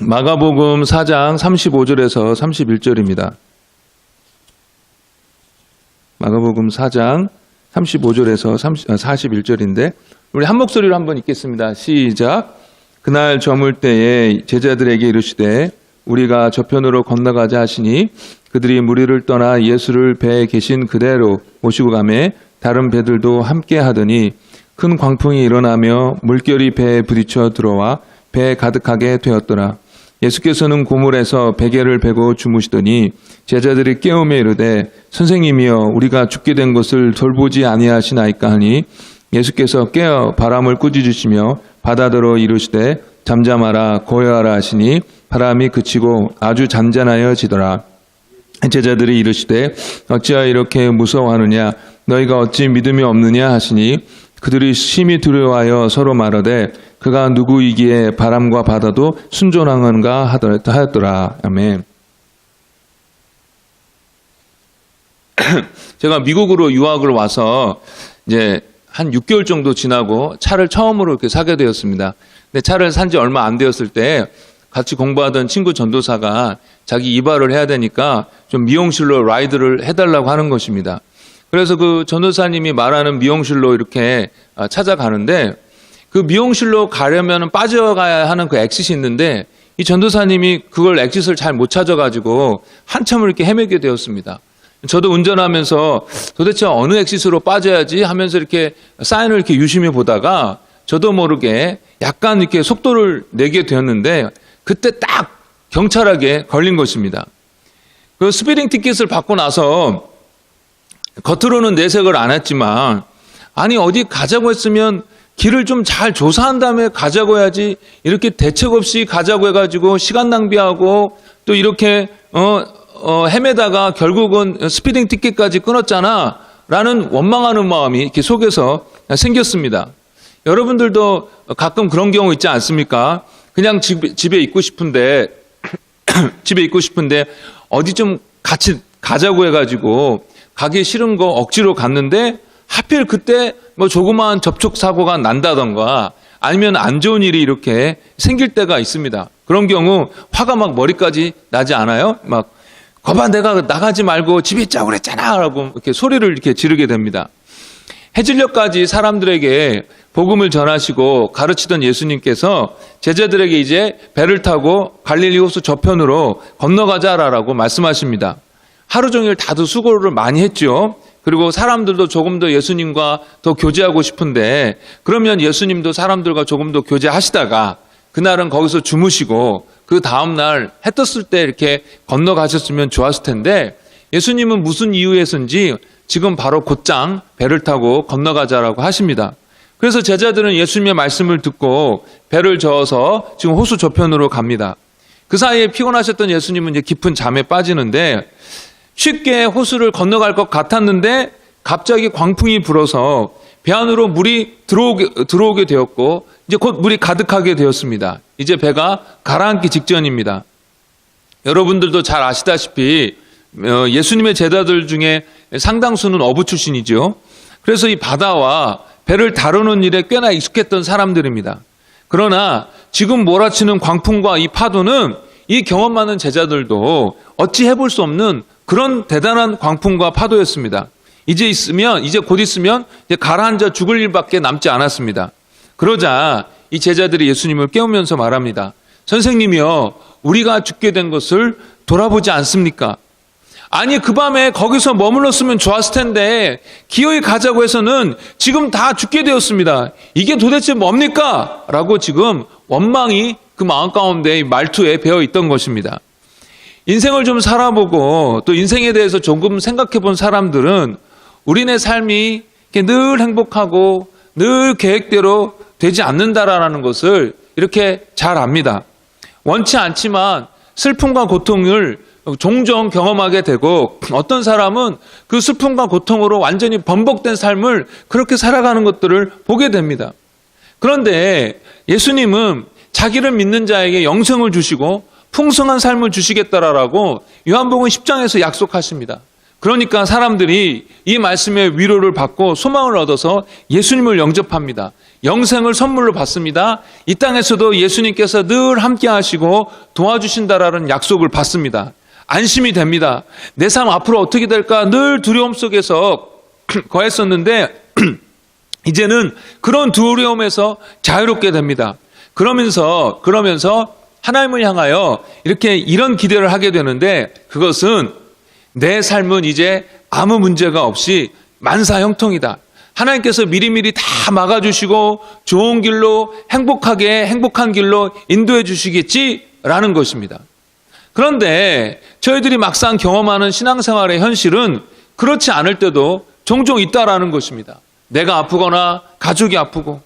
마가복음 4장 35절에서 31절입니다. 마가복음 4장 35절에서 41절인데 우리 한 목소리로 한번 읽겠습니다. 시작. 그날 저물 때에 제자들에게 이르시되 우리가 저편으로 건너가자 하시니 그들이 무리를 떠나 예수를 배에 계신 그대로 모시고 가매 다른 배들도 함께 하더니 큰 광풍이 일어나며 물결이 배에 부딪혀 들어와 배에 가득하게 되었더라. 예수께서는 고물에서 베개를 베고 주무시더니 제자들이 깨우며 이르되 선생님이여 우리가 죽게 된 것을 돌보지 아니하시나이까 하니 예수께서 깨어 바람을 꾸짖으시며 바다더러 이르시되 잠잠하라 고요하라 하시니 바람이 그치고 아주 잔잔하여지더라. 제자들이 이르시되 어찌하여 이렇게 무서워하느냐 너희가 어찌 믿음이 없느냐 하시니 그들이 심히 두려워하여 서로 말하되 그가 누구이기에 바람과 바다도 순종하는가 하였더라. 아멘. 제가 미국으로 유학을 와서 이제 한 6개월 정도 지나고 차를 처음으로 이렇게 사게 되었습니다. 근데 차를 산 지 얼마 안 되었을 때 같이 공부하던 친구 전도사가 자기 이발을 해야 되니까 좀 미용실로 라이드를 해달라고 하는 것입니다. 그래서 그 전도사님이 말하는 미용실로 이렇게 찾아가는데 그 미용실로 가려면 빠져가야 하는 그 엑싯이 있는데 이 전도사님이 그걸 엑싯을 잘 못 찾아가지고 한참을 이렇게 헤매게 되었습니다. 저도 운전하면서 도대체 어느 엑싯으로 빠져야지 하면서 이렇게 사인을 이렇게 유심히 보다가 저도 모르게 약간 이렇게 속도를 내게 되었는데 그때 딱 경찰에게 걸린 것입니다. 그 스피딩 티켓을 받고 나서 겉으로는 내색을 안 했지만 아니 어디 가자고 했으면 길을 좀 잘 조사한 다음에 가자고 해야지 이렇게 대책 없이 가자고 해가지고 시간 낭비하고 또 이렇게 헤매다가 결국은 스피딩 티켓까지 끊었잖아 라는 원망하는 마음이 이렇게 속에서 생겼습니다. 여러분들도 가끔 그런 경우 있지 않습니까? 그냥 집에 있고 싶은데 어디 좀 같이 가자고 해가지고 가기 싫은 거 억지로 갔는데 하필 그때 뭐 조그마한 접촉사고가 난다던가 아니면 안 좋은 일이 이렇게 생길 때가 있습니다. 그런 경우 화가 막 머리까지 나지 않아요? 막 거봐 내가 나가지 말고 집에 있자고 그랬잖아 라고 이렇게 소리를 이렇게 지르게 됩니다. 해질녘까지 사람들에게 복음을 전하시고 가르치던 예수님께서 제자들에게 이제 배를 타고 갈릴리 호수 저편으로 건너가자라고 말씀하십니다. 하루 종일 다들 수고를 많이 했죠. 그리고 사람들도 조금 더 예수님과 더 교제하고 싶은데 그러면 예수님도 사람들과 조금 더 교제하시다가 그날은 거기서 주무시고 그 다음날 해 떴을 때 이렇게 건너가셨으면 좋았을 텐데 예수님은 무슨 이유에서인지 지금 바로 곧장 배를 타고 건너가자라고 하십니다. 그래서 제자들은 예수님의 말씀을 듣고 배를 저어서 지금 호수 저편으로 갑니다. 그 사이에 피곤하셨던 예수님은 이제 깊은 잠에 빠지는데 쉽게 호수를 건너갈 것 같았는데 갑자기 광풍이 불어서 배 안으로 물이 들어오게 되었고 이제 곧 물이 가득하게 되었습니다. 이제 배가 가라앉기 직전입니다. 여러분들도 잘 아시다시피 예수님의 제자들 중에 상당수는 어부 출신이죠. 그래서 이 바다와 배를 다루는 일에 꽤나 익숙했던 사람들입니다. 그러나 지금 몰아치는 광풍과 이 파도는 이 경험 많은 제자들도 어찌 해볼 수 없는 그런 대단한 광풍과 파도였습니다. 이제 곧 있으면 이제 가라앉아 죽을 일밖에 남지 않았습니다. 그러자 이 제자들이 예수님을 깨우면서 말합니다. 선생님이여, 우리가 죽게 된 것을 돌아보지 않습니까? 아니 그 밤에 거기서 머물렀으면 좋았을 텐데 기어이 가자고 해서는 지금 다 죽게 되었습니다. 이게 도대체 뭡니까? 라고 지금 원망이 그 마음 가운데 말투에 배어 있던 것입니다. 인생을 좀 살아보고 또 인생에 대해서 조금 생각해 본 사람들은 우리네 삶이 늘 행복하고 늘 계획대로 되지 않는다라는 것을 이렇게 잘 압니다. 원치 않지만 슬픔과 고통을 종종 경험하게 되고 어떤 사람은 그 슬픔과 고통으로 완전히 번복된 삶을 그렇게 살아가는 것들을 보게 됩니다. 그런데 예수님은 자기를 믿는 자에게 영생을 주시고 풍성한 삶을 주시겠다라고 요한복음 10장에서 약속하십니다. 그러니까 사람들이 이 말씀의 위로를 받고 소망을 얻어서 예수님을 영접합니다. 영생을 선물로 받습니다. 이 땅에서도 예수님께서 늘 함께 하시고 도와주신다라는 약속을 받습니다. 안심이 됩니다. 내 삶 앞으로 어떻게 될까 늘 두려움 속에서 거했었는데 이제는 그런 두려움에서 자유롭게 됩니다. 그러면서 하나님을 향하여 이렇게 이런 기대를 하게 되는데, 그것은 내 삶은 이제 아무 문제가 없이 만사형통이다. 하나님께서 미리미리 다 막아주시고 좋은 길로 행복한 길로 인도해 주시겠지라는 것입니다. 그런데 저희들이 막상 경험하는 신앙생활의 현실은 그렇지 않을 때도 종종 있다라는 것입니다. 내가 아프거나 가족이 아프고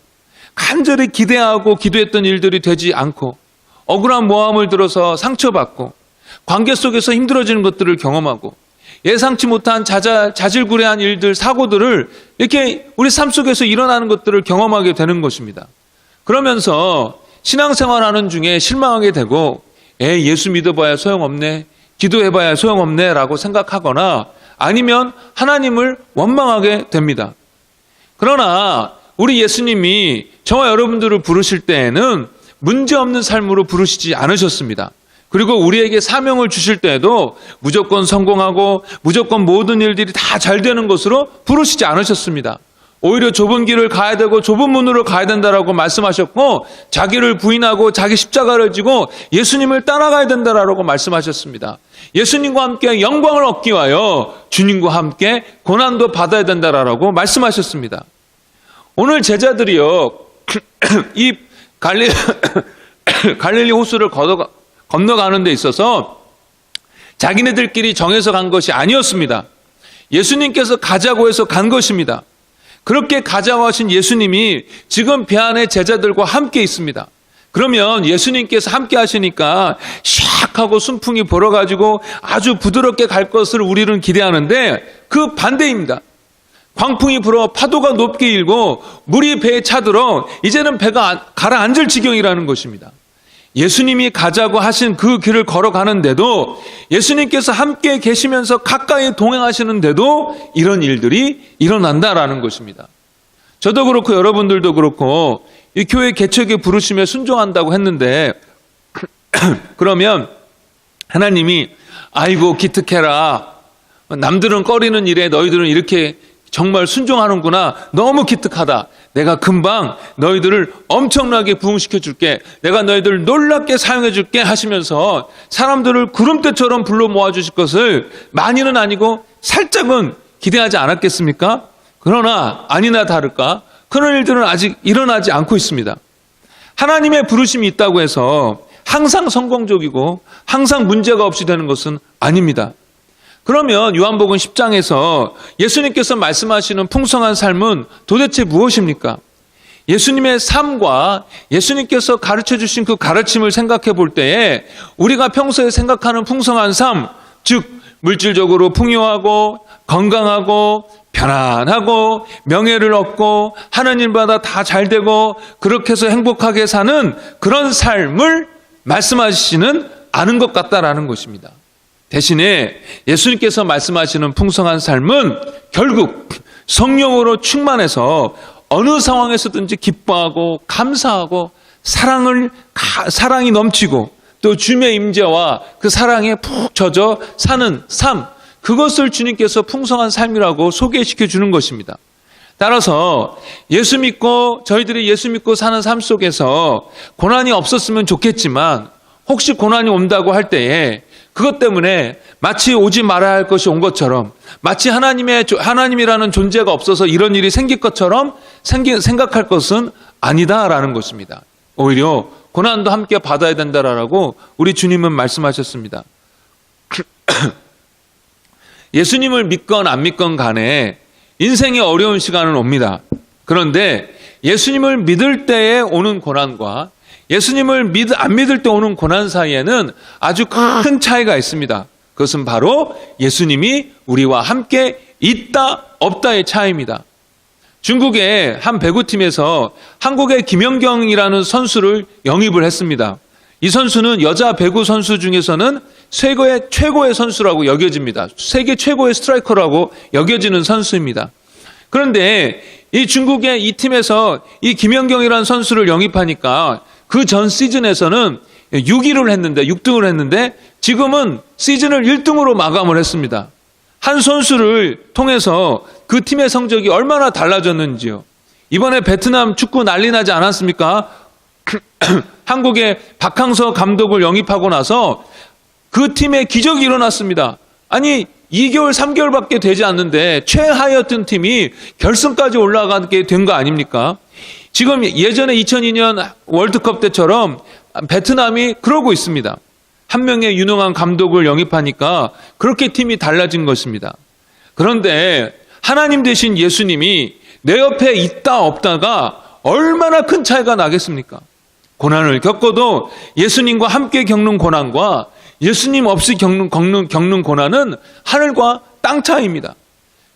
간절히 기대하고 기도했던 일들이 되지 않고 억울한 모함을 들어서 상처받고 관계 속에서 힘들어지는 것들을 경험하고 예상치 못한 자질구레한 일들, 사고들을 이렇게 우리 삶 속에서 일어나는 것들을 경험하게 되는 것입니다. 그러면서 신앙생활하는 중에 실망하게 되고 예수 믿어봐야 소용없네, 기도해봐야 소용없네 라고 생각하거나 아니면 하나님을 원망하게 됩니다. 그러나 우리 예수님이 저와 여러분들을 부르실 때에는 문제없는 삶으로 부르시지 않으셨습니다. 그리고 우리에게 사명을 주실 때에도 무조건 성공하고 무조건 모든 일들이 다 잘 되는 것으로 부르시지 않으셨습니다. 오히려 좁은 길을 가야 되고 좁은 문으로 가야 된다라고 말씀하셨고, 자기를 부인하고 자기 십자가를 지고 예수님을 따라가야 된다라고 말씀하셨습니다. 예수님과 함께 영광을 얻기 위하여 주님과 함께 고난도 받아야 된다라고 말씀하셨습니다. 오늘 제자들이요, 이 갈릴리 호수를 건너가는 데 있어서 자기네들끼리 정해서 간 것이 아니었습니다. 예수님께서 가자고 해서 간 것입니다. 그렇게 가자고 하신 예수님이 지금 배 안에 제자들과 함께 있습니다. 그러면 예수님께서 함께 하시니까 샥 하고 순풍이 불어가지고 아주 부드럽게 갈 것을 우리는 기대하는데 그 반대입니다. 광풍이 불어 파도가 높게 일고 물이 배에 차들어 이제는 배가 가라앉을 지경이라는 것입니다. 예수님이 가자고 하신 그 길을 걸어가는데도, 예수님께서 함께 계시면서 가까이 동행하시는데도 이런 일들이 일어난다라는 것입니다. 저도 그렇고 여러분들도 그렇고 이 교회 개척에 부르심에 순종한다고 했는데 그러면 하나님이 아이고 기특해라, 남들은 꺼리는 일에 너희들은 이렇게 정말 순종하는구나, 너무 기특하다, 내가 금방 너희들을 엄청나게 부흥시켜 줄게, 내가 너희들을 놀랍게 사용해 줄게 하시면서 사람들을 구름대처럼 불러 모아 주실 것을 많이는 아니고 살짝은 기대하지 않았겠습니까? 그러나 아니나 다를까 그런 일들은 아직 일어나지 않고 있습니다. 하나님의 부르심이 있다고 해서 항상 성공적이고 항상 문제가 없이 되는 것은 아닙니다. 그러면 요한복음 10장에서 예수님께서 말씀하시는 풍성한 삶은 도대체 무엇입니까? 예수님의 삶과 예수님께서 가르쳐 주신 그 가르침을 생각해 볼 때에 우리가 평소에 생각하는 풍성한 삶, 즉 물질적으로 풍요하고 건강하고 편안하고 명예를 얻고 하는 일마다 다 잘 되고 그렇게 해서 행복하게 사는 그런 삶을 말씀하시지는 않은 것 같다라는 것입니다. 대신에 예수님께서 말씀하시는 풍성한 삶은 결국 성령으로 충만해서 어느 상황에서든지 기뻐하고 감사하고 사랑이 넘치고 또 주님의 임재와 그 사랑에 푹 젖어 사는 삶, 그것을 주님께서 풍성한 삶이라고 소개시켜 주는 것입니다. 따라서 저희들이 예수 믿고 사는 삶 속에서 고난이 없었으면 좋겠지만, 혹시 고난이 온다고 할 때에 그것 때문에 마치 오지 말아야 할 것이 온 것처럼, 마치 하나님이라는 존재가 없어서 이런 일이 생길 것처럼 생각할 것은 아니다라는 것입니다. 오히려 고난도 함께 받아야 된다라고 우리 주님은 말씀하셨습니다. 예수님을 믿건 안 믿건 간에 인생의 어려운 시간은 옵니다. 그런데 예수님을 믿을 때에 오는 고난과 예수님을 안 믿을 때 오는 고난 사이에는 아주 큰 차이가 있습니다. 그것은 바로 예수님이 우리와 함께 있다 없다의 차이입니다. 중국의 한 배구팀에서 한국의 김연경이라는 선수를 영입을 했습니다. 이 선수는 여자 배구 선수 중에서는 세계 최고의 선수라고 여겨집니다. 세계 최고의 스트라이커라고 여겨지는 선수입니다. 그런데 이 중국의 이 팀에서 이 김연경이라는 선수를 영입하니까 그 전 시즌에서는 6위를 했는데 6등을 했는데 지금은 시즌을 1등으로 마감을 했습니다. 한 선수를 통해서 그 팀의 성적이 얼마나 달라졌는지요. 이번에 베트남 축구 난리 나지 않았습니까? 한국의 박항서 감독을 영입하고 나서 그 팀에 기적이 일어났습니다. 아니 2개월 3개월밖에 되지 않는데 최하위였던 팀이 결승까지 올라가게 된 거 아닙니까? 지금 예전에 2002년 월드컵 때처럼 베트남이 그러고 있습니다. 한 명의 유능한 감독을 영입하니까 그렇게 팀이 달라진 것입니다. 그런데 하나님 되신 예수님이 내 옆에 있다 없다가 얼마나 큰 차이가 나겠습니까? 고난을 겪어도 예수님과 함께 겪는 고난과 예수님 없이 겪는 고난은 하늘과 땅 차이입니다.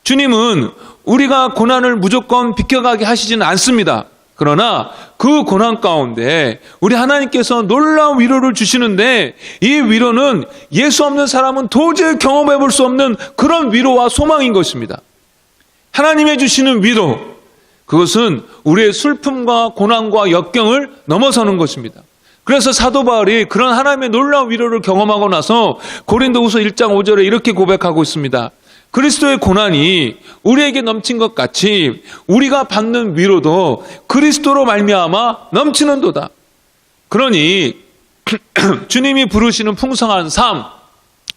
주님은 우리가 고난을 무조건 비껴가게 하시지는 않습니다. 그러나 그 고난 가운데 우리 하나님께서 놀라운 위로를 주시는데 이 위로는 예수 없는 사람은 도저히 경험해 볼 수 없는 그런 위로와 소망인 것입니다. 하나님의 주시는 위로, 그것은 우리의 슬픔과 고난과 역경을 넘어서는 것입니다. 그래서 사도 바울이 그런 하나님의 놀라운 위로를 경험하고 나서 고린도후서 1장 5절에 이렇게 고백하고 있습니다. 그리스도의 고난이 우리에게 넘친 것 같이 우리가 받는 위로도 그리스도로 말미암아 넘치는도다. 그러니 주님이 부르시는 풍성한 삶,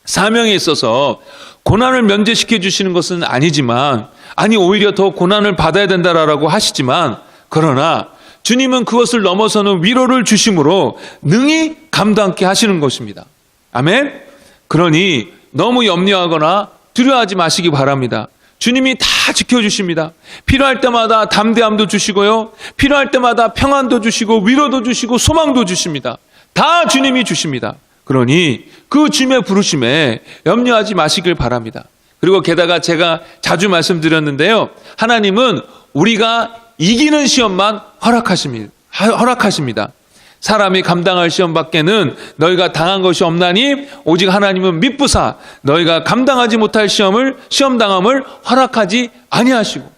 사명에 있어서 고난을 면제시켜 주시는 것은 아니지만, 아니 오히려 더 고난을 받아야 된다라고 하시지만, 그러나 주님은 그것을 넘어서는 위로를 주심으로 능히 감당케 하시는 것입니다. 아멘. 그러니 너무 염려하거나 두려워하지 마시기 바랍니다. 주님이 다 지켜주십니다. 필요할 때마다 담대함도 주시고요, 필요할 때마다 평안도 주시고 위로도 주시고 소망도 주십니다. 다 주님이 주십니다. 그러니 그 주님의 부르심에 염려하지 마시길 바랍니다. 그리고 게다가 제가 자주 말씀드렸는데요, 하나님은 우리가 이기는 시험만 허락하십니다. 사람이 감당할 시험 밖에는 너희가 당한 것이 없나니 오직 하나님은 미쁘사 너희가 감당하지 못할 시험 당함을 허락하지 아니하시고,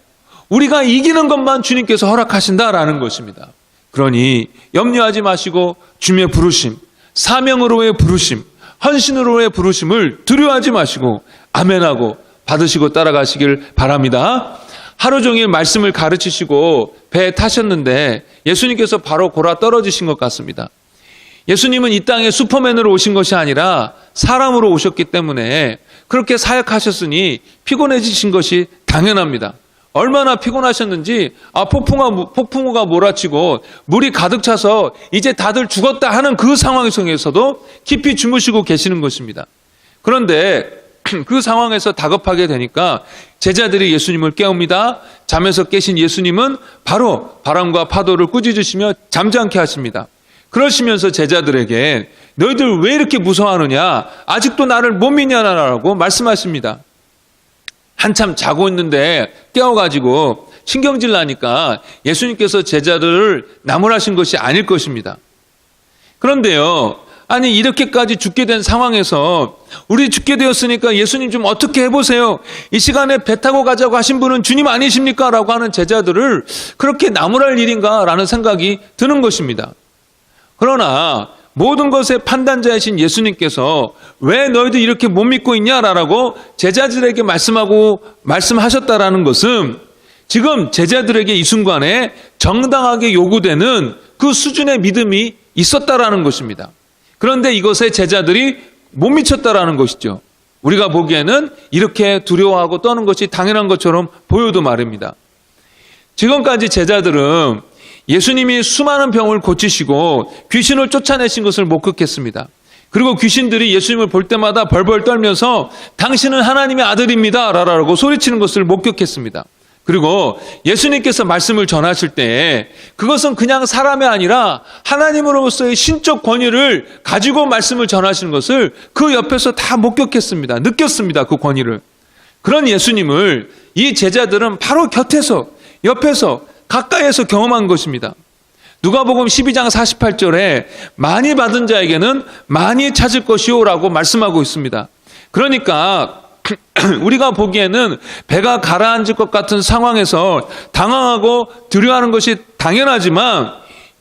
우리가 이기는 것만 주님께서 허락하신다라는 것입니다. 그러니 염려하지 마시고 주님의 부르심, 사명으로의 부르심, 헌신으로의 부르심을 두려워하지 마시고 아멘하고 받으시고 따라가시길 바랍니다. 하루 종일 말씀을 가르치시고 배에 타셨는데 예수님께서 바로 골아 떨어지신 것 같습니다. 예수님은 이 땅에 슈퍼맨으로 오신 것이 아니라 사람으로 오셨기 때문에 그렇게 사역하셨으니 피곤해지신 것이 당연합니다. 얼마나 피곤하셨는지 폭풍우가 몰아치고 물이 가득 차서 이제 다들 죽었다 하는 그 상황 속에서도 깊이 주무시고 계시는 것입니다. 그런데 그 상황에서 다급하게 되니까 제자들이 예수님을 깨웁니다. 잠에서 깨신 예수님은 바로 바람과 파도를 꾸짖으시며 잠잠케 하십니다. 그러시면서 제자들에게 너희들 왜 이렇게 무서워하느냐, 아직도 나를 못 믿냐라고 말씀하십니다. 한참 자고 있는데 깨워가지고 신경질 나니까 예수님께서 제자들을 나무라신 것이 아닐 것입니다. 그런데요, 아니 이렇게까지 죽게 된 상황에서 우리 죽게 되었으니까 예수님 좀 어떻게 해보세요. 이 시간에 배 타고 가자고 하신 분은 주님 아니십니까? 라고 하는 제자들을 그렇게 나무랄 일인가 라는 생각이 드는 것입니다. 그러나 모든 것의 판단자이신 예수님께서 왜 너희들 이렇게 못 믿고 있냐라고 제자들에게 말씀하셨다라는 것은 지금 제자들에게 이 순간에 정당하게 요구되는 그 수준의 믿음이 있었다라는 것입니다. 그런데 이것에 제자들이 못 미쳤다라는 것이죠. 우리가 보기에는 이렇게 두려워하고 떠는 것이 당연한 것처럼 보여도 말입니다. 지금까지 제자들은 예수님이 수많은 병을 고치시고 귀신을 쫓아내신 것을 목격했습니다. 그리고 귀신들이 예수님을 볼 때마다 벌벌 떨면서 당신은 하나님의 아들입니다 라고 소리치는 것을 목격했습니다. 그리고 예수님께서 말씀을 전하실 때 그것은 그냥 사람이 아니라 하나님으로서의 신적 권위를 가지고 말씀을 전하시는 것을 그 옆에서 다 목격했습니다. 느꼈습니다. 그 권위를. 그런 예수님을 이 제자들은 바로 곁에서, 옆에서, 가까이에서 경험한 것입니다. 누가복음 12장 48절에 많이 받은 자에게는 많이 찾을 것이요 라고 말씀하고 있습니다. 그러니까 우리가 보기에는 배가 가라앉을 것 같은 상황에서 당황하고 두려워하는 것이 당연하지만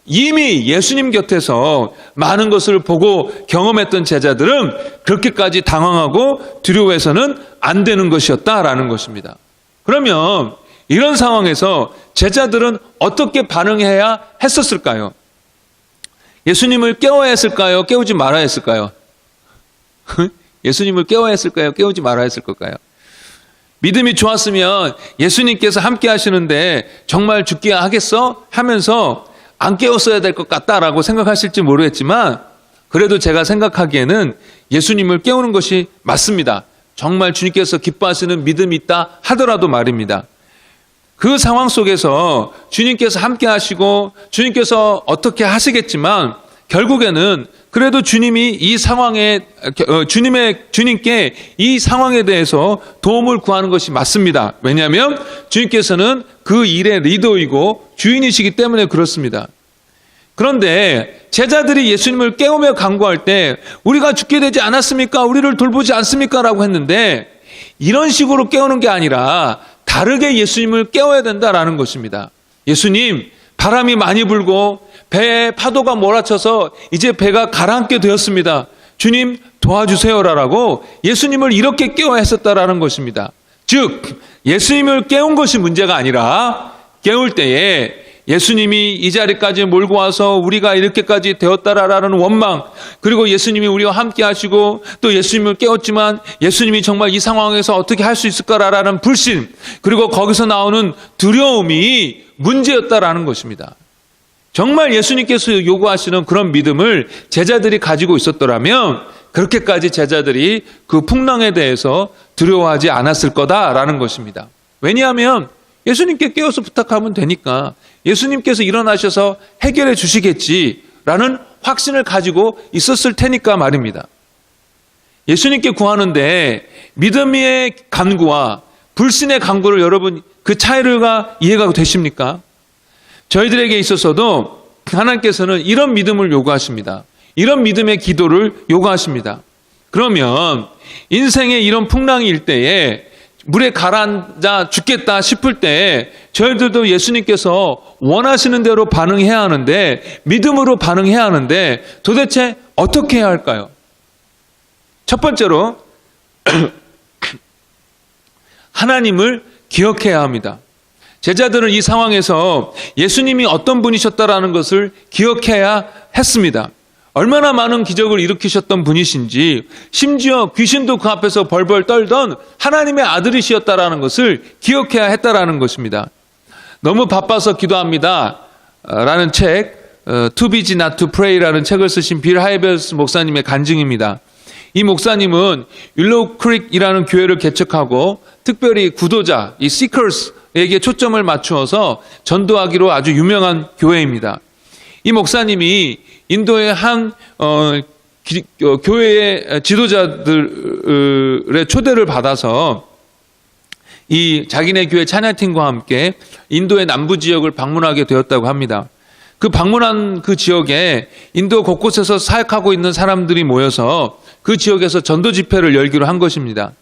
이미 예수님 곁에서 많은 것을 보고 경험했던 제자들은 그렇게까지 당황하고 두려워해서는 안 되는 것이었다라는 것입니다. 그러면 이런 상황에서 제자들은 어떻게 반응해야 했었을까요? 예수님을 깨워야 했을까요? 깨우지 말아야 했을까요? 예수님을 깨워야 했을까요? 깨우지 말아야 했을 걸까요? 믿음이 좋았으면 예수님께서 함께 하시는데 정말 죽게 하겠어? 하면서 안 깨웠어야 될 것 같다라고 생각하실지 모르겠지만 그래도 제가 생각하기에는 예수님을 깨우는 것이 맞습니다. 정말 주님께서 기뻐하시는 믿음이 있다 하더라도 말입니다. 그 상황 속에서 주님께서 함께 하시고 주님께서 어떻게 하시겠지만 결국에는 그래도 주님이 이 상황에 주님께 이 상황에 대해서 도움을 구하는 것이 맞습니다. 왜냐하면 주님께서는 그 일의 리더이고 주인이시기 때문에 그렇습니다. 그런데 제자들이 예수님을 깨우며 간구할 때 우리가 죽게 되지 않았습니까? 우리를 돌보지 않습니까? 라고 했는데 이런 식으로 깨우는 게 아니라 다르게 예수님을 깨워야 된다라는 것입니다. 예수님, 바람이 많이 불고 배에 파도가 몰아쳐서 이제 배가 가라앉게 되었습니다. 주님 도와주세요라고 예수님을 이렇게 깨워야 했었다라는 것입니다. 즉 예수님을 깨운 것이 문제가 아니라 깨울 때에 예수님이 이 자리까지 몰고 와서 우리가 이렇게까지 되었다라는 원망, 그리고 예수님이 우리와 함께 하시고 또 예수님을 깨웠지만 예수님이 정말 이 상황에서 어떻게 할 수 있을까라는 불신, 그리고 거기서 나오는 두려움이 문제였다라는 것입니다. 정말 예수님께서 요구하시는 그런 믿음을 제자들이 가지고 있었더라면 그렇게까지 제자들이 그 풍랑에 대해서 두려워하지 않았을 거다라는 것입니다. 왜냐하면 예수님께 깨워서 부탁하면 되니까 예수님께서 일어나셔서 해결해 주시겠지라는 확신을 가지고 있었을 테니까 말입니다. 예수님께 구하는데 믿음의 간구와 불신의 간구를 여러분 그 차이가 이해가 되십니까? 저희들에게 있어서도 하나님께서는 이런 믿음을 요구하십니다. 이런 믿음의 기도를 요구하십니다. 그러면 인생의 이런 풍랑이 일 때에 물에 가라앉아 죽겠다 싶을 때 저희들도 예수님께서 원하시는 대로 반응해야 하는데 믿음으로 반응해야 하는데 도대체 어떻게 해야 할까요? 첫 번째로 하나님을 기억해야 합니다. 제자들은 이 상황에서 예수님이 어떤 분이셨다라는 것을 기억해야 했습니다. 얼마나 많은 기적을 일으키셨던 분이신지, 심지어 귀신도 그 앞에서 벌벌 떨던 하나님의 아들이시었다라는 것을 기억해야 했다라는 것입니다. 너무 바빠서 기도합니다 라는 책, Too Busy Not to Pray라는 책을 쓰신 빌 하이벨스 목사님의 간증입니다. 이 목사님은 윌로우 크릭이라는 교회를 개척하고 특별히 구도자, 이 Seekers에게 초점을 맞추어서 전도하기로 아주 유명한 교회입니다. 이 목사님이 인도의 한 교회의 지도자들의 초대를 받아서 이 자기네 교회 찬양팀과 함께 인도의 남부 지역을 방문하게 되었다고 합니다. 그 방문한 그 지역에 인도 곳곳에서 사역하고 있는 사람들이 모여서 그 지역에서 전도 집회를 열기로 한 것입니다.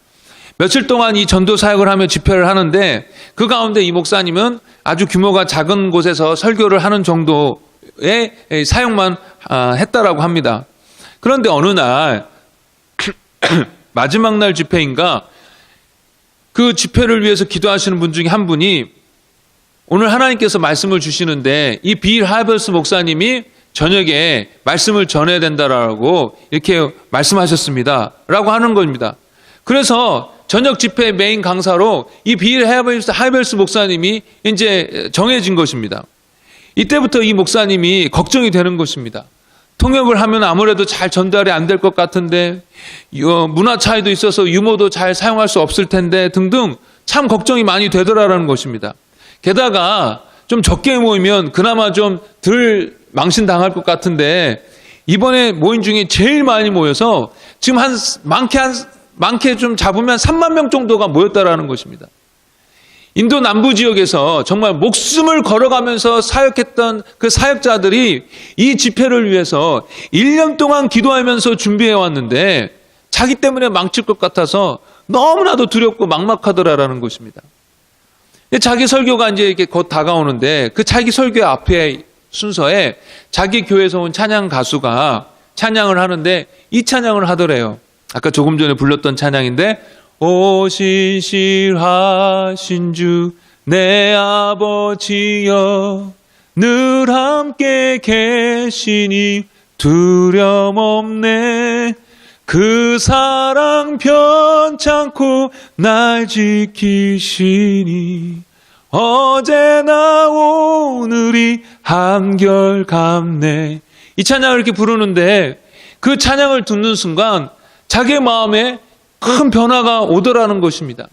며칠 동안 이 전도 사역을 하며 집회를 하는데 그 가운데 이 목사님은 아주 규모가 작은 곳에서 설교를 하는 정도의 사역만 했다라고 합니다. 그런데 어느 날 마지막 날 집회인가 그 집회를 위해서 기도하시는 분 중에 한 분이 오늘 하나님께서 말씀을 주시는데 이 빌 하이벨스 목사님이 저녁에 말씀을 전해야 된다라고 이렇게 말씀하셨습니다 라고 하는 겁니다. 그래서 저녁 집회 메인 강사로 이 빌 하이벨스 목사님이 이제 정해진 것입니다. 이때부터 이 목사님이 걱정이 되는 것입니다. 통역을 하면 아무래도 잘 전달이 안 될 것 같은데 문화 차이도 있어서 유머도 잘 사용할 수 없을 텐데 등등 참 걱정이 많이 되더라라는 것입니다. 게다가 좀 적게 모이면 그나마 좀 덜 망신당할 것 같은데 이번에 모인 중에 제일 많이 모여서 지금 많게 좀 잡으면 3만 명 정도가 모였다라는 것입니다. 인도 남부 지역에서 정말 목숨을 걸어가면서 사역했던 그 사역자들이 이 집회를 위해서 1년 동안 기도하면서 준비해 왔는데 자기 때문에 망칠 것 같아서 너무나도 두렵고 막막하더라라는 것입니다. 자기 설교가 이제 이렇게 곧 다가오는데 그 자기 설교 앞에 순서에 자기 교회에서 온 찬양 가수가 찬양을 하는데 이 찬양을 하더래요. 아까 조금 전에 불렀던 찬양인데 오 신실하신 주 내 아버지여 늘 함께 계시니 두려움 없네 그 사랑 편찮고 날 지키시니 어제나 오늘이 한결같네. 이 찬양을 이렇게 부르는데 그 찬양을 듣는 순간 자기의 마음에 큰 변화가 오더라는 것입니다.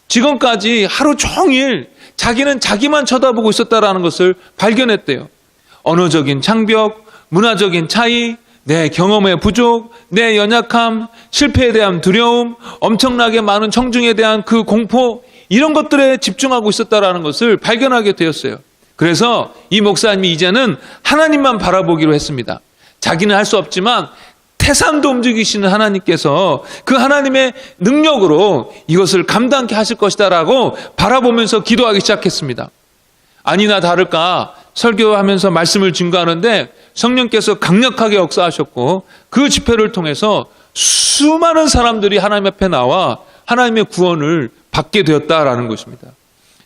지금까지 하루 종일 자기는 자기만 쳐다보고 있었다라는 것을 발견했대요. 언어적인 장벽, 문화적인 차이, 내 경험의 부족, 내 연약함, 실패에 대한 두려움, 엄청나게 많은 청중에 대한 그 공포, 이런 것들에 집중하고 있었다라는 것을 발견하게 되었어요. 그래서 이 목사님이 이제는 하나님만 바라보기로 했습니다. 자기는 할 수 없지만 태산도 움직이시는 하나님께서 그 하나님의 능력으로 이것을 감당케 하실 것이다라고 바라보면서 기도하기 시작했습니다. 아니나 다를까 설교하면서 말씀을 증거하는데 성령께서 강력하게 역사하셨고 그 집회를 통해서 수많은 사람들이 하나님 앞에 나와 하나님의 구원을 받게 되었다라는 것입니다.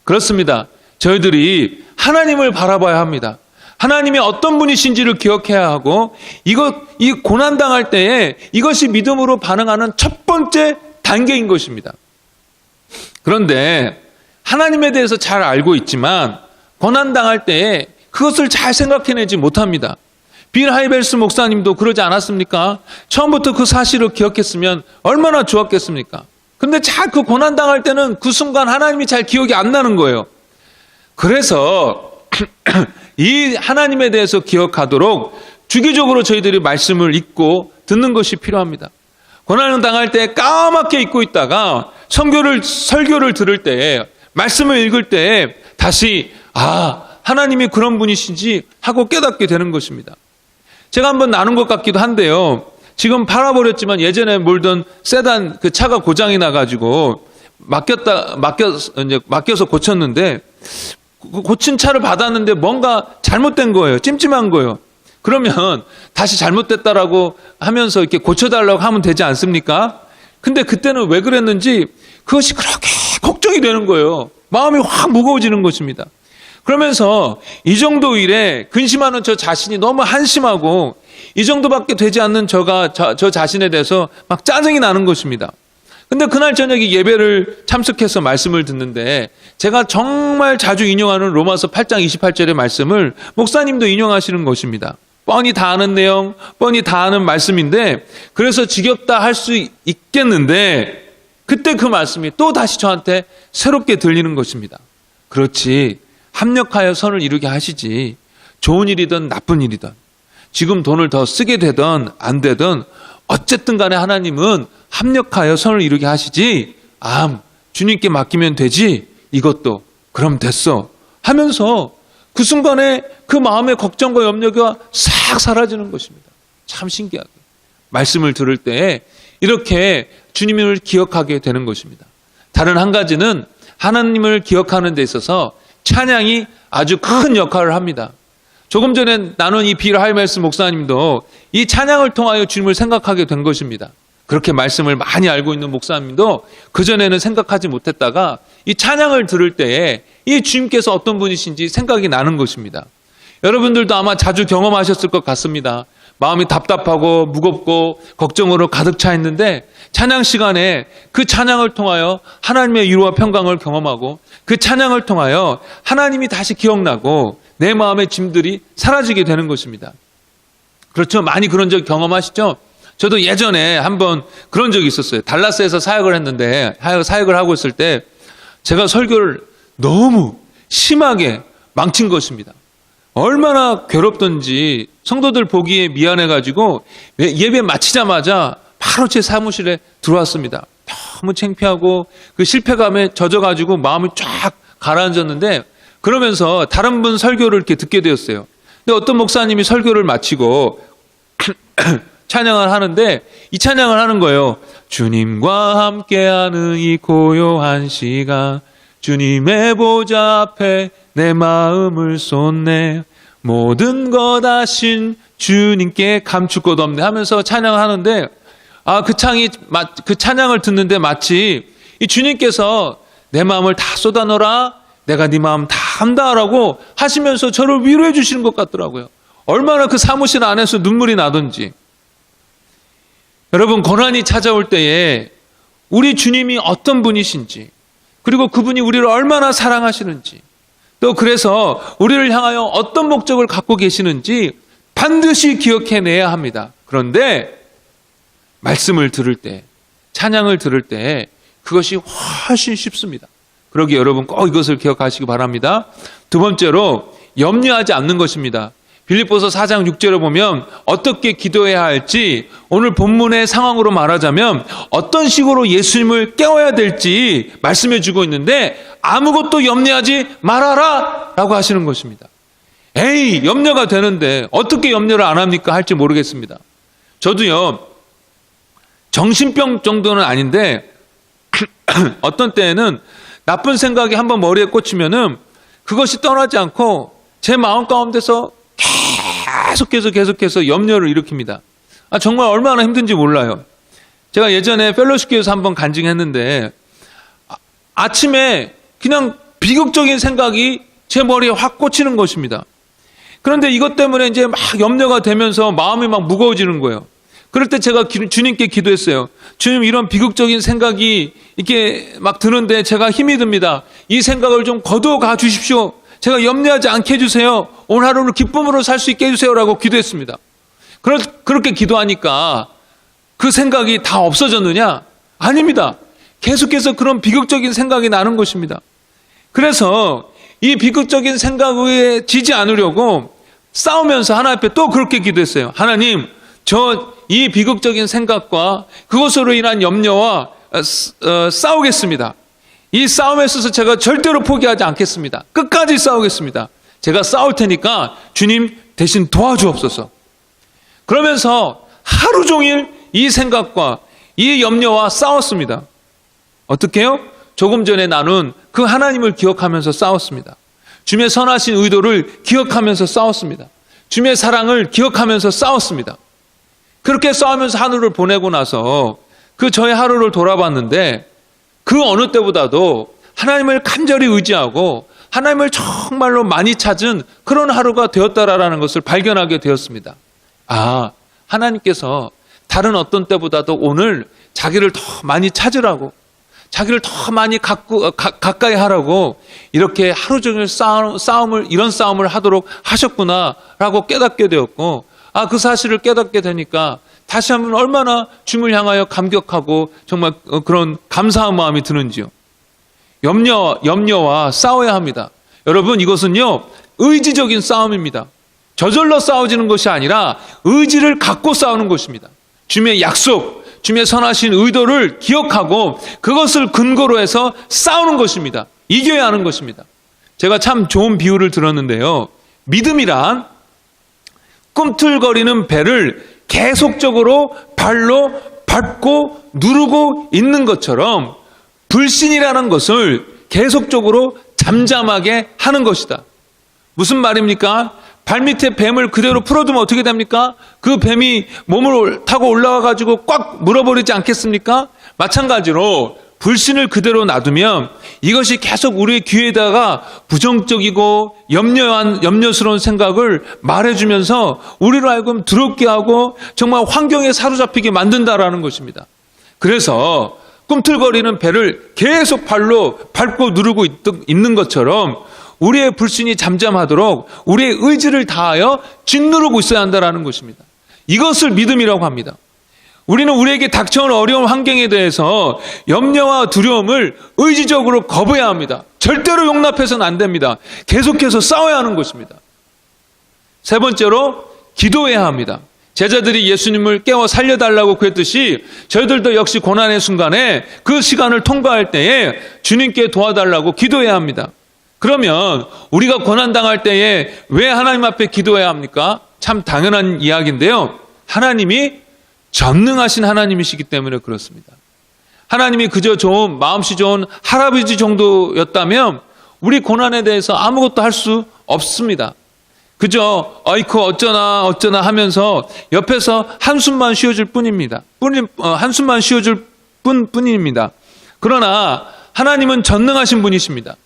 그렇습니다. 저희들이 하나님을 바라봐야 합니다. 하나님이 어떤 분이신지를 기억해야 하고 이 고난당할 때에 이것이 믿음으로 반응하는 첫 번째 단계인 것입니다. 그런데 하나님에 대해서 잘 알고 있지만 고난당할 때에 그것을 잘 생각해내지 못합니다. 빌 하이벨스 목사님도 그러지 않았습니까? 처음부터 그 사실을 기억했으면 얼마나 좋았겠습니까? 그런데 잘 그 고난당할 때는 그 순간 하나님이 잘 기억이 안 나는 거예요. 그래서 이 하나님에 대해서 기억하도록 주기적으로 저희들이 말씀을 읽고 듣는 것이 필요합니다. 고난을 당할 때 까맣게 잊고 있다가 설교를 들을 때 말씀을 읽을 때 다시 하나님이 그런 분이신지 하고 깨닫게 되는 것입니다. 제가 한번 나눈 것 같기도 한데요. 지금 팔아버렸지만 예전에 몰던 세단 그 차가 고장이 나가지고 맡겨서 고쳤는데 고친 차를 받았는데 뭔가 잘못된 거예요. 찜찜한 거예요. 그러면 다시 잘못됐다라고 하면서 이렇게 고쳐달라고 하면 되지 않습니까? 근데 그때는 왜 그랬는지 그것이 그렇게 걱정이 되는 거예요. 마음이 확 무거워지는 것입니다. 그러면서 이 정도 일에 근심하는 저 자신이 너무 한심하고 이 정도밖에 되지 않는 저 자신에 대해서 막 짜증이 나는 것입니다. 근데 그날 저녁에 예배를 참석해서 말씀을 듣는데 제가 정말 자주 인용하는 로마서 8장 28절의 말씀을 목사님도 인용하시는 것입니다. 뻔히 다 아는 내용, 뻔히 다 아는 말씀인데 그래서 지겹다 할 수 있겠는데 그때 그 말씀이 또 다시 저한테 새롭게 들리는 것입니다. 그렇지, 합력하여 선을 이루게 하시지. 좋은 일이든 나쁜 일이든 지금 돈을 더 쓰게 되든 안 되든 어쨌든 간에 하나님은 합력하여 선을 이루게 하시지. 주님께 맡기면 되지. 이것도 그럼 됐어 하면서 그 순간에 그 마음의 걱정과 염려가 싹 사라지는 것입니다. 참 신기하게 말씀을 들을 때 이렇게 주님을 기억하게 되는 것입니다. 다른 한 가지는 하나님을 기억하는 데 있어서 찬양이 아주 큰 역할을 합니다. 조금 전에 나눈 이 빌 하이벨스 목사님도 이 찬양을 통하여 주님을 생각하게 된 것입니다. 그렇게 말씀을 많이 알고 있는 목사님도 그전에는 생각하지 못했다가 이 찬양을 들을 때에 이 주님께서 어떤 분이신지 생각이 나는 것입니다. 여러분들도 아마 자주 경험하셨을 것 같습니다. 마음이 답답하고 무겁고 걱정으로 가득 차 있는데 찬양 시간에 그 찬양을 통하여 하나님의 위로와 평강을 경험하고 그 찬양을 통하여 하나님이 다시 기억나고 내 마음의 짐들이 사라지게 되는 것입니다. 그렇죠? 많이 그런 적 경험하시죠? 저도 예전에 한번 그런 적이 있었어요. 달라스에서 사역을 했는데 사역을 하고 있을 때 제가 설교를 너무 심하게 망친 것입니다. 얼마나 괴롭던지 성도들 보기에 미안해가지고 예배 마치자마자 바로 제 사무실에 들어왔습니다. 너무 창피하고 그 실패감에 젖어가지고 마음이 쫙 가라앉았는데 그러면서 다른 분 설교를 이렇게 듣게 되었어요. 근데 어떤 목사님이 설교를 마치고 찬양을 하는데 이 찬양을 하는 거예요. 주님과 함께하는 이 고요한 시간, 주님의 보좌 앞에 내 마음을 쏟네, 모든 것 아신 주님께 감출 것 없네 하면서 찬양을 하는데, 그 찬양을 듣는데 마치 이 주님께서 내 마음을 다 쏟아넣어라, 내가 네 마음 다 한다라고 하시면서 저를 위로해 주시는 것 같더라고요. 얼마나 그 사무실 안에서 눈물이 나던지. 여러분, 고난이 찾아올 때에 우리 주님이 어떤 분이신지, 그리고 그분이 우리를 얼마나 사랑하시는지, 또 그래서 우리를 향하여 어떤 목적을 갖고 계시는지 반드시 기억해내야 합니다. 그런데 말씀을 들을 때, 찬양을 들을 때 그것이 훨씬 쉽습니다. 그러기에 여러분 꼭 이것을 기억하시기 바랍니다. 두 번째로, 염려하지 않는 것입니다. 빌립보서 4장 6절에 보면 어떻게 기도해야 할지, 오늘 본문의 상황으로 말하자면 어떤 식으로 예수님을 깨워야 될지 말씀해 주고 있는데, 아무것도 염려하지 말아라 라고 하시는 것입니다. 에이, 염려가 되는데 어떻게 염려를 안 합니까? 할지 모르겠습니다. 저도요, 정신병 정도는 아닌데 어떤 때에는 나쁜 생각이 한번 머리에 꽂히면은 그것이 떠나지 않고 제 마음 가운데서 계속해서 염려를 일으킵니다. 정말 얼마나 힘든지 몰라요. 제가 예전에 펠로시교에서 한번 간증했는데, 아침에 그냥 비극적인 생각이 제 머리에 확 꽂히는 것입니다. 그런데 이것 때문에 이제 막 염려가 되면서 마음이 막 무거워지는 거예요. 그럴 때 제가 주님께 기도했어요. 주님, 이런 비극적인 생각이 이렇게 막 드는데 제가 힘이 듭니다. 이 생각을 좀 거두어 가 주십시오. 제가 염려하지 않게 해주세요. 오늘 하루를 기쁨으로 살 수 있게 해주세요라고 기도했습니다. 그렇게 기도하니까 그 생각이 다 없어졌느냐? 아닙니다. 계속해서 그런 비극적인 생각이 나는 것입니다. 그래서 이 비극적인 생각에 지지 않으려고 싸우면서 하나님 앞에 또 그렇게 기도했어요. 하나님, 저 이 비극적인 생각과 그것으로 인한 염려와 싸우겠습니다. 이 싸움에 있어서 제가 절대로 포기하지 않겠습니다. 끝까지 싸우겠습니다. 제가 싸울 테니까 주님 대신 도와주옵소서. 그러면서 하루 종일 이 생각과 이 염려와 싸웠습니다. 어떻게 해요? 조금 전에 나눈 그 하나님을 기억하면서 싸웠습니다. 주님의 선하신 의도를 기억하면서 싸웠습니다. 주님의 사랑을 기억하면서 싸웠습니다. 그렇게 싸우면서 하루를 보내고 나서 그 저의 하루를 돌아봤는데, 그 어느 때보다도 하나님을 간절히 의지하고 하나님을 정말로 많이 찾은 그런 하루가 되었다라는 것을 발견하게 되었습니다. 하나님께서 다른 어떤 때보다도 오늘 자기를 더 많이 찾으라고, 자기를 더 많이 가까이 하라고 이렇게 하루 종일 이런 싸움을 하도록 하셨구나라고 깨닫게 되었고, 그 사실을 깨닫게 되니까 다시 한번 얼마나 주님을 향하여 감격하고 정말 그런 감사한 마음이 드는지요. 염려와 싸워야 합니다. 여러분, 이것은요, 의지적인 싸움입니다. 저절로 싸워지는 것이 아니라 의지를 갖고 싸우는 것입니다. 주님의 약속, 주님의 선하신 의도를 기억하고 그것을 근거로 해서 싸우는 것입니다. 이겨야 하는 것입니다. 제가 참 좋은 비유를 들었는데요. 믿음이란 꿈틀거리는 배를 계속적으로 발로 밟고 누르고 있는 것처럼 불신이라는 것을 계속적으로 잠잠하게 하는 것이다. 무슨 말입니까? 발밑에 뱀을 그대로 풀어두면 어떻게 됩니까? 그 뱀이 몸을 타고 올라와 가지고 꽉 물어버리지 않겠습니까? 마찬가지로 불신을 그대로 놔두면 이것이 계속 우리의 귀에다가 부정적이고 염려스러운 생각을 말해주면서 우리로 하여금 두렵게 하고 정말 환경에 사로잡히게 만든다라는 것입니다. 그래서 꿈틀거리는 배를 계속 발로 밟고 누르고 있는 것처럼 우리의 불신이 잠잠하도록 우리의 의지를 다하여 짓누르고 있어야 한다는 것입니다. 이것을 믿음이라고 합니다. 우리는 우리에게 닥쳐온 어려운 환경에 대해서 염려와 두려움을 의지적으로 거부해야 합니다. 절대로 용납해서는 안 됩니다. 계속해서 싸워야 하는 것입니다. 세 번째로, 기도해야 합니다. 제자들이 예수님을 깨워 살려달라고 구했듯이 저희들도 역시 고난의 순간에 그 시간을 통과할 때에 주님께 도와달라고 기도해야 합니다. 그러면 우리가 고난당할 때에 왜 하나님 앞에 기도해야 합니까? 참 당연한 이야기인데요. 하나님이 전능하신 하나님이시기 때문에 그렇습니다. 하나님이 그저 좋은, 마음씨 좋은 할아버지 정도였다면 우리 고난에 대해서 아무것도 할 수 없습니다. 그저 어이쿠 어쩌나 하면서 옆에서 한숨만 쉬어줄 뿐입니다. 한숨만 쉬어줄 뿐입니다. 그러나 하나님은 전능하신 분이십니다.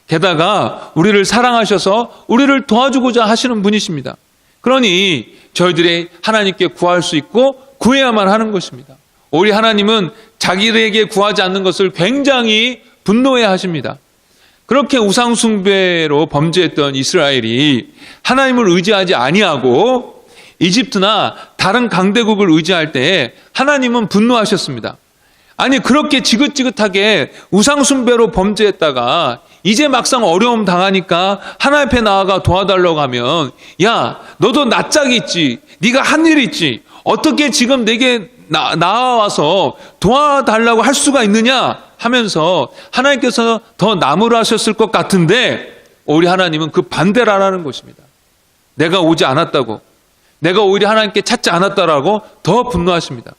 게다가 우리를 사랑하셔서 우리를 도와주고자 하시는 분이십니다. 그러니 저희들이 하나님께 구할 수 있고 구해야만 하는 것입니다. 오히려 하나님은 자기에게 구하지 않는 것을 굉장히 분노해 하십니다. 그렇게 우상숭배로 범죄했던 이스라엘이 하나님을 의지하지 아니하고 이집트나 다른 강대국을 의지할 때에 하나님은 분노하셨습니다. 아니 그렇게 지긋지긋하게 우상숭배로 범죄했다가 이제 막상 어려움 당하니까 하나님 앞에 나아가 도와달라고 하면 야 너도 낯짝이 있지, 네가 한 일 있지, 어떻게 지금 내게 나와서 도와달라고 할 수가 있느냐 하면서 하나님께서 더 나무라셨을 것 같은데 오히려 하나님은 그 반대를 하라는 것입니다. 내가 오지 않았다고, 내가 오히려 하나님께 찾지 않았다라고 더 분노하십니다.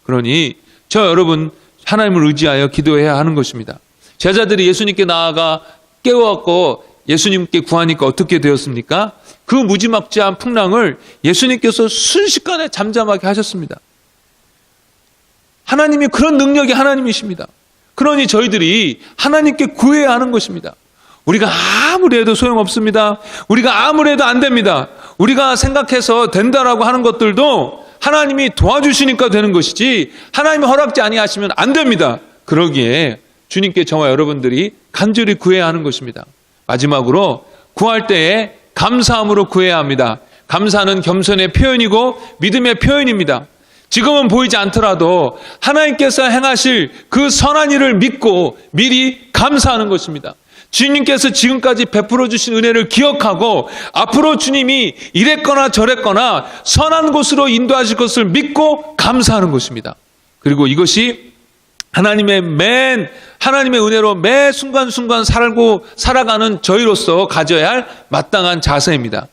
그러니 저 여러분 하나님을 의지하여 기도해야 하는 것입니다. 제자들이 예수님께 나아가 깨워갖고 예수님께 구하니까 어떻게 되었습니까? 그 무지막지한 풍랑을 예수님께서 순식간에 잠잠하게 하셨습니다. 하나님이 그런 능력이 하나님이십니다. 그러니 저희들이 하나님께 구해야 하는 것입니다. 우리가 아무리 해도 소용없습니다. 우리가 아무리 해도 안 됩니다. 우리가 생각해서 된다라고 하는 것들도 하나님이 도와주시니까 되는 것이지 하나님이 허락지 아니하시면 안 됩니다. 그러기에 주님께 저와 여러분들이 간절히 구해야 하는 것입니다. 마지막으로 구할 때에 감사함으로 구해야 합니다. 감사는 겸손의 표현이고 믿음의 표현입니다. 지금은 보이지 않더라도 하나님께서 행하실 그 선한 일을 믿고 미리 감사하는 것입니다. 주님께서 지금까지 베풀어 주신 은혜를 기억하고 앞으로 주님이 이랬거나 저랬거나 선한 곳으로 인도하실 것을 믿고 감사하는 것입니다. 그리고 이것이 하나님의 은혜로 매 순간순간 살아가는 저희로서 가져야 할 마땅한 자세입니다.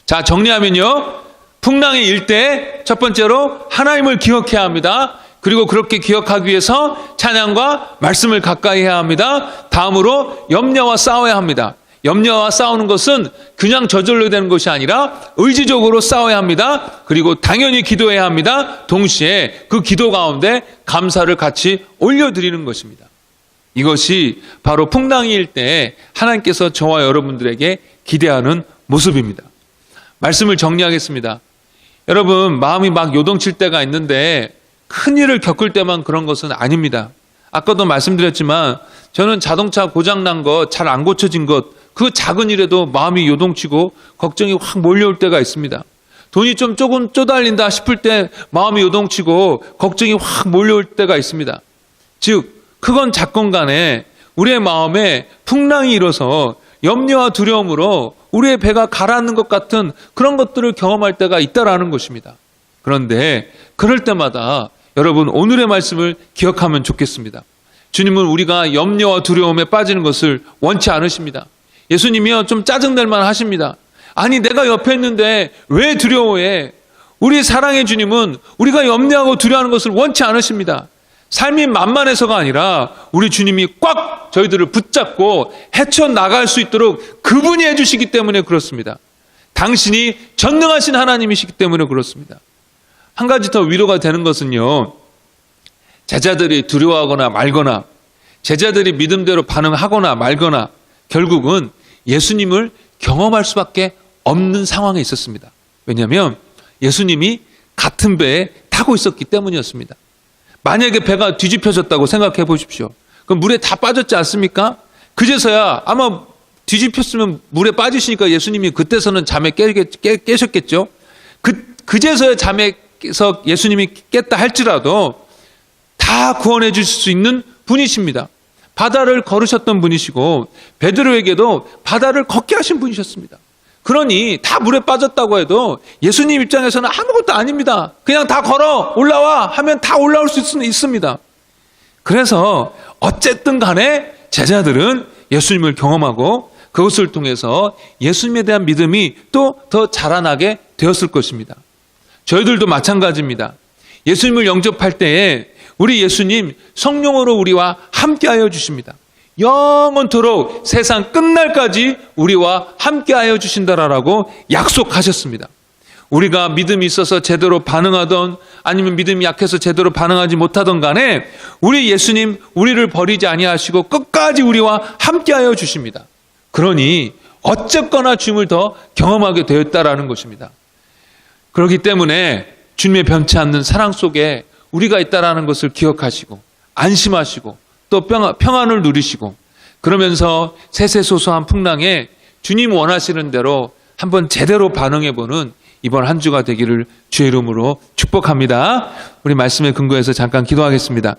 자, 정리하면요. 풍랑이 일 때 첫 번째로 하나님을 기억해야 합니다. 그리고 그렇게 기억하기 위해서 찬양과 말씀을 가까이 해야 합니다. 다음으로 염려와 싸워야 합니다. 염려와 싸우는 것은 그냥 저절로 되는 것이 아니라 의지적으로 싸워야 합니다. 그리고 당연히 기도해야 합니다. 동시에 그 기도 가운데 감사를 같이 올려드리는 것입니다. 이것이 바로 풍랑일 때 하나님께서 저와 여러분들에게 기대하는 모습입니다. 말씀을 정리하겠습니다. 여러분, 마음이 막 요동칠 때가 있는데 큰 일을 겪을 때만 그런 것은 아닙니다. 아까도 말씀드렸지만 저는 자동차 고장난 것, 잘 안 고쳐진 것, 그 작은 일에도 마음이 요동치고 걱정이 확 몰려올 때가 있습니다. 돈이 좀 조금 쪼달린다 싶을 때 마음이 요동치고 걱정이 확 몰려올 때가 있습니다. 즉, 크건 작건 간에 우리의 마음에 풍랑이 일어서 염려와 두려움으로 우리의 배가 가라앉는 것 같은 그런 것들을 경험할 때가 있다라는 것입니다. 그런데 그럴 때마다 여러분 오늘의 말씀을 기억하면 좋겠습니다. 주님은 우리가 염려와 두려움에 빠지는 것을 원치 않으십니다. 예수님이요 좀 짜증낼만 하십니다. 아니 내가 옆에 있는데 왜 두려워해? 우리 사랑의 주님은 우리가 염려하고 두려워하는 것을 원치 않으십니다. 삶이 만만해서가 아니라 우리 주님이 꽉 저희들을 붙잡고 헤쳐나갈 수 있도록 그분이 해주시기 때문에 그렇습니다. 당신이 전능하신 하나님이시기 때문에 그렇습니다. 한 가지 더 위로가 되는 것은요, 제자들이 두려워하거나 말거나 제자들이 믿음대로 반응하거나 말거나 결국은 예수님을 경험할 수밖에 없는 상황에 있었습니다. 왜냐하면 예수님이 같은 배에 타고 있었기 때문이었습니다. 만약에 배가 뒤집혀졌다고 생각해 보십시오. 그럼 물에 다 빠졌지 않습니까? 그제서야 아마 뒤집혔으면 물에 빠지시니까 예수님이 그때서는 잠에 깨셨겠죠. 그제서야 잠에서 예수님이 깼다 할지라도 다 구원해 주실 수 있는 분이십니다. 바다를 걸으셨던 분이시고 베드로에게도 바다를 걷게 하신 분이셨습니다. 그러니 다 물에 빠졌다고 해도 예수님 입장에서는 아무것도 아닙니다. 그냥 다 걸어 올라와 하면 다 올라올 수 있습니다. 그래서 어쨌든 간에 제자들은 예수님을 경험하고 그것을 통해서 예수님에 대한 믿음이 또 더 자라나게 되었을 것입니다. 저희들도 마찬가지입니다. 예수님을 영접할 때에 우리 예수님 성령으로 우리와 함께하여 주십니다. 영원토록 세상 끝날까지 우리와 함께하여 주신다라고 약속하셨습니다. 우리가 믿음이 있어서 제대로 반응하던 아니면 믿음이 약해서 제대로 반응하지 못하던 간에 우리 예수님 우리를 버리지 아니하시고 끝까지 우리와 함께하여 주십니다. 그러니 어쨌거나 주님을 더 경험하게 되었다라는 것입니다. 그렇기 때문에 주님의 변치 않는 사랑 속에 우리가 있다라는 것을 기억하시고 안심하시고 또 평안을 누리시고 그러면서 세세소소한 풍랑에 주님 원하시는 대로 한번 제대로 반응해보는 이번 한 주가 되기를 주의 이름으로 축복합니다. 우리 말씀에 근거해서 잠깐 기도하겠습니다.